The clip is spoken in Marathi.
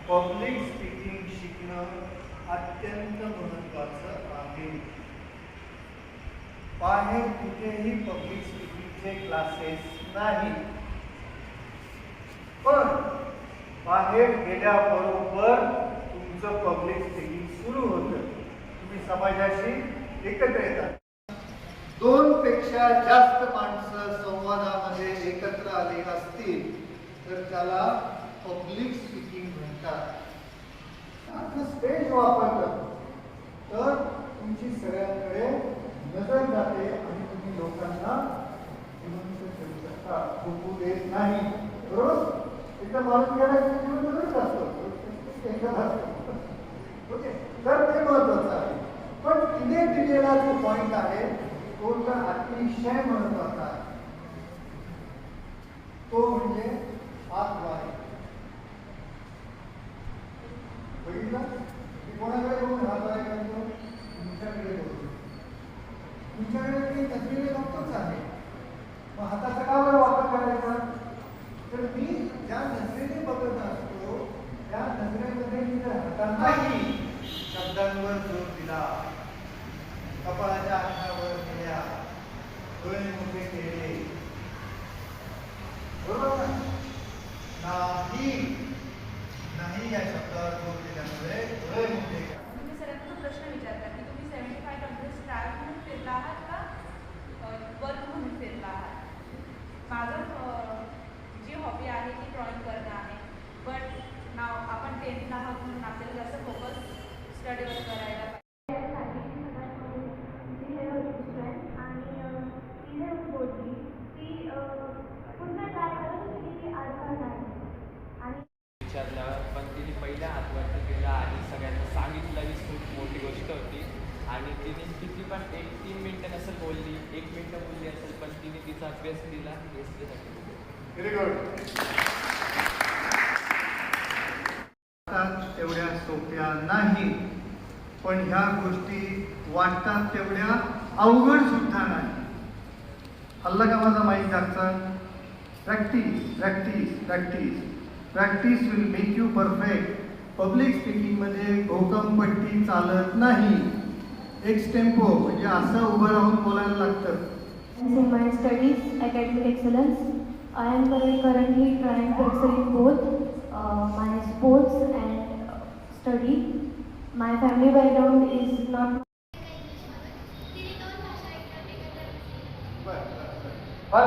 पब्लिक स्पीकिंग शिकणं अत्यंत महत्त्वाचं आहे. बाहेर कुठेही पब्लिक स्पीकिंगचे क्लासेस नाही, पण बाहेर गेल्याबरोबर तुमचं पब्लिक स्पीकिंग सुरू होतं. तुम्ही समाजाशी एकत्र येतात. 2 पेक्षा जास्त माणसं संवादामध्ये एकत्र आले असतील तर त्याला पब्लिक स्पीकिंग म्हणतात. आता स्टेज वापरलं तर तुमची सगळ्यांकडे नजर जाते आणि तुम्ही लोकांना जिवंत करू शकता, झोपू देत नाही. बरोबर? एकदा माणूस गेला की जिवंतच असतो. ओके, तर ते महत्वाचं आहे. पण तिने दिलेला जो पॉइंट आहे तो तर अतिशय महत्वाचा आहे. तो म्हणजे हातवारे. बघितला की कोणाकडे बघून हातवारे करतो? तुमच्याकडे बघतो. तुमच्याकडे काही नजरेने बघतोच आहे, मग हाताचा का बरं वापर करायचा? तर मी ज्या नजरेने बघत असतो त्या नजरेमध्ये मी जर हातांनाही शब्दांवर जोर दिला, कपाळाच्या अंगावर दिल्या, डोळे मोठे केले, बरोबर नाही? नाही या शब्दावर जोर दिल्यामुळे डोळे मोठे केले. तुम्ही सगळ्यांना प्रश्न विचारता की तुम्ही 75 कंट्रीज ट्रॅव्हल म्हणून फिरला आहात का वर्क म्हणून फिरला आहात? माझं जी हॉबी आहे ती ड्रॉइंग करणं आहे, बट नाव आपण 10th आहात म्हणून आपल्याला जास्त फोकस स्टडीवर करायला पाहिजे. विचारल्यावर पण तिने पहिल्या हातवरती केला आणि सगळ्यांना सांगितलं ही खूप मोठी गोष्ट होती. आणि तिने किती पण 3 मिनटं नसेल बोलली, 1 मिनटं बोलली असेल, पण तिने तिचा बेस्ट दिला. Very good. तेवढ्या सोप्या नाही, पण ह्या गोष्टी वाटतात तेवढ्या अवघड सुद्धा नाही. हल्ला का माझा माईक जागचा? Practice practice practice practice will make you perfect. Public स्पीकिंगमध्ये घोकंपट्टी चालत नाही. एक्सटेम्पो म्हणजे असं उभं राहून बोलायला लागतं. In my studies, academic excellence, I am currently trying to excel in both my sports and study. My family background is not. फार